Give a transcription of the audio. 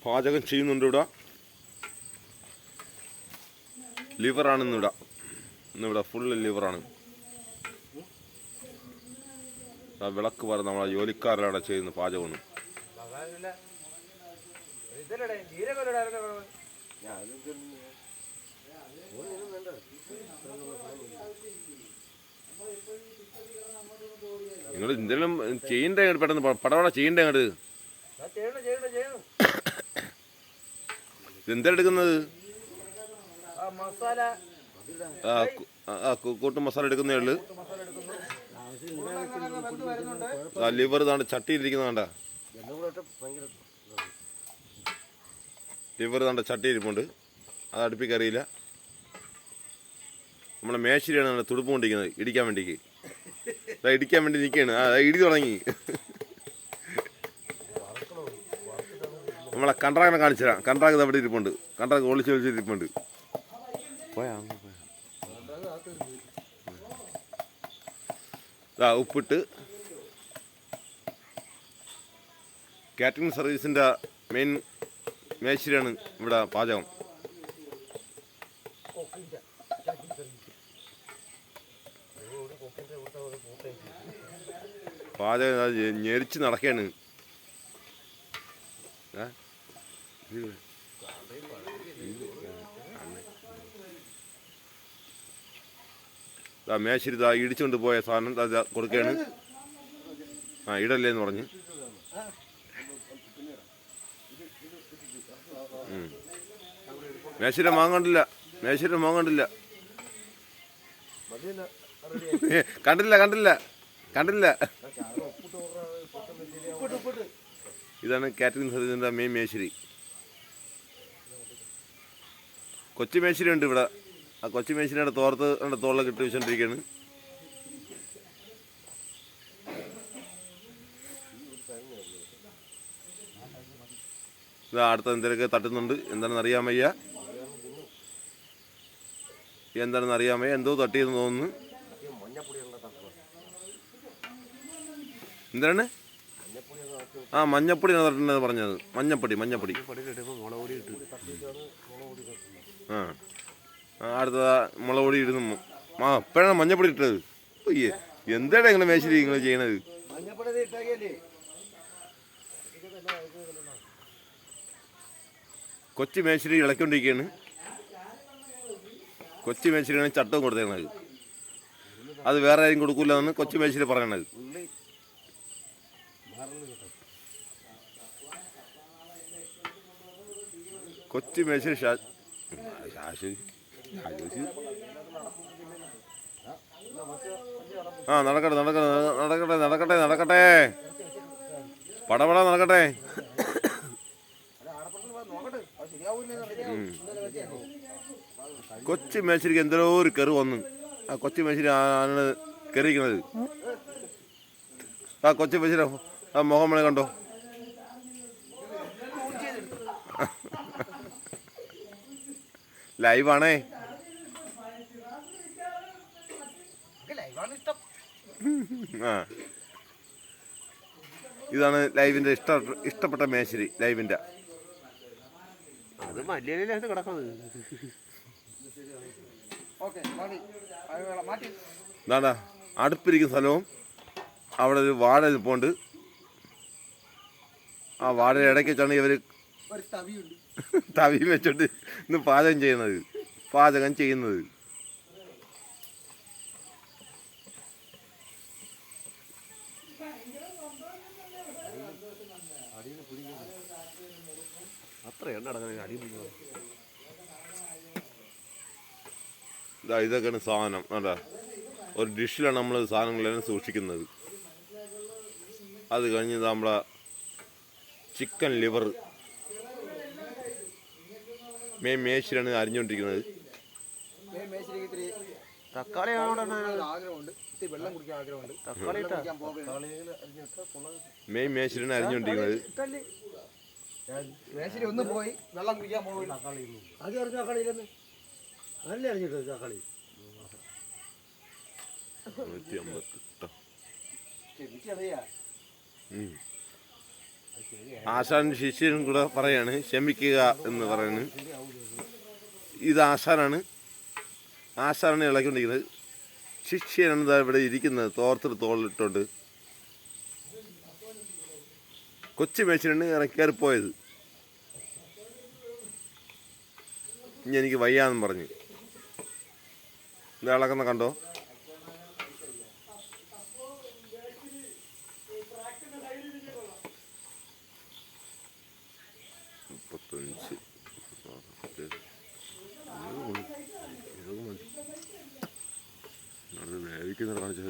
പാചകം ചെയ്യുന്നുണ്ട് ഇവിടെ. ലിവറാണ് ഇന്നിവിടെ ഫുള്ള് ലിവറാണ്. വിളക്ക് പറഞ്ഞ നമ്മളെ ജോലിക്കാരവിടെ ചെയ്യുന്ന പാചകമാണ്. നിങ്ങൾ എന്തെങ്കിലും ചെയ്യണ്ടേ പെട്ടെന്ന് പടവട ചെയ്യണ്ടേ അങ്ങോട്ട്. എന്താ എടുക്കുന്നത്? കൂട്ടും മസാല എടുക്കുന്നേ ഉള്ളു. ലിവർ താണ്ട് ചട്ടിയിലിരിക്കുന്നതാണ്ട. ലിവർ താണ്ട ചട്ടിയിരിപ്പുണ്ട്. അത് അടുപ്പിക്കറിയില്ല. നമ്മളെ മേശരിയാണ് തുടുപ്പ് കൊണ്ടിരിക്കുന്നത് ഇടിക്കാൻ വേണ്ടിക്ക്. ഇടിക്കാൻ വേണ്ടി നിൽക്കുകയാണ്. ഇടി തുടങ്ങി. നമ്മളെ കണ്ട്രാക്കിനെ കാണിച്ചു തരാം. കണ്ട്രാക്ക് അവിടെ ഇരിപ്പുണ്ട്. കണ്ട്രാക്ക് ഒളിച്ചിരിപ്പുണ്ട്. ഉപ്പിട്ട് കാറ്ററിംഗ് സർവീസിൻ്റെ മെയിൻ മേശരിയാണ് ഇവിടെ പാചകം. പാചകം ഞെരിച്ച് നടക്കുകയാണ്. മേശരി ഇടിച്ചുകൊണ്ട് പോയ സാധനം കൊടുക്കുകയാണ്. ഇടല്ലേന്ന് പറഞ്ഞ് മേശരി വാങ്ങണ്ടില്ല. കണ്ടില്ല. ഇതാണ് കാറ്ററിംഗ് സർവീസിന്റെ മെയിൻ മേശരി. കൊച്ചു മേശരി ഉണ്ട് ഇവിടെ. ആ കൊച്ചു മേശരിയുടെ തോളിലൊക്കെ ഇട്ട് വെച്ചോണ്ടിരിക്കുകയാണ്. അടുത്ത എന്തെങ്കിലുമൊക്കെ തട്ടുന്നുണ്ട്. എന്താണെന്ന് അറിയാൻ വയ്യ. എന്തോ തട്ടിയെന്ന് തോന്നുന്നു. എന്താണ്? മഞ്ഞപ്പൊടി തട്ടുണ്ടെന്ന് പറഞ്ഞത്. മഞ്ഞപ്പൊടി. അടുത്തതാ മുളക് പൊടി ഇടുന്നു. ഇപ്പോഴാണ് മഞ്ഞപ്പൊടി ഇട്ടത്. എന്താണ് ഇങ്ങനെ മേശരി നിങ്ങൾ ചെയ്യണത്? കൊച്ചു മേശരി ഇളക്കൊണ്ടിരിക്കുകയാണ്. കൊച്ചു മേശരിയാണ് ചട്ടവും കൊടുത്തേക്കണത്. അത് വേറെ ആരും കൊടുക്കൂല എന്ന് കൊച്ചു മേശരി പറയണത്. കൊച്ചു മേശരി നടക്കട്ടെ. പടപട നടക്കട്ടെ. കൊച്ചു മേശരിക്ക് എന്തോ ഒരു കെറി വന്നു. ആ കൊച്ചു മേശരി ആണ് കെറിയിരിക്കുന്നത്. കൊച്ചു മേശരി മുഖം മണി കണ്ടോ? ലൈവാണേ. ഇതാണ് ലൈവിന്റെ ഇഷ്ടപ്പെട്ട മേശരി. ലൈവിന്റെ അത് മല്ലിയിലാണ് കിടക്കുന്നത്. എന്താ അടുപ്പിരിക്കുന്ന സ്ഥലവും അവിടെ ഒരു വാഴ നിൽപ്പുണ്ട്. ആ വാഴയുടെ ഇടയ്ക്ക് വെച്ചാണ് ഇവര് തവി വെച്ചോണ്ട് ഇന്ന് പാചകം ചെയ്യുന്നത്. ഇതൊക്കെയാണ് സാധനം. അതാ ഒരു ഡിഷിലാണ് നമ്മൾ സാധനങ്ങളെല്ലാം സൂക്ഷിക്കുന്നത്. അത് കഴിഞ്ഞ് നമ്മളെ ചിക്കൻ ലിവർ മേശരിയാണ് അരിഞ്ഞുകൊണ്ടിരിക്കുന്നത്. തക്കാളി മെയിൻ മേശരിയാണ് അരിഞ്ഞുകൊണ്ടിരിക്കുന്നത്. മേശരി ഒന്ന് പോയി വെള്ളം കുടിക്കാൻ പോകില്ല. നല്ല അറിഞ്ഞിട്ട് തക്കാളി 150. ആശാനും ശിഷ്യനും കൂടെ പറയാണ് ക്ഷമിക്കുക എന്ന് പറയുന്നത്. ഇത് ആശാനാണ് ഇളക്കിക്കൊണ്ടിരിക്കുന്നത്. ശിഷ്യനാണ് ഇതാ ഇവിടെ ഇരിക്കുന്നത്, തോർത്തിൽ തോളിലിട്ടുണ്ട്. കൊച്ചു മേച്ചിലാണ് ഇറക്കിയാൽ പോയത്. ഇനി എനിക്ക് വയ്യാന്നും പറഞ്ഞ് ഇത് ഇളക്കുന്ന കണ്ടോ. വേവിക്കുന്ന കാണിച്ചു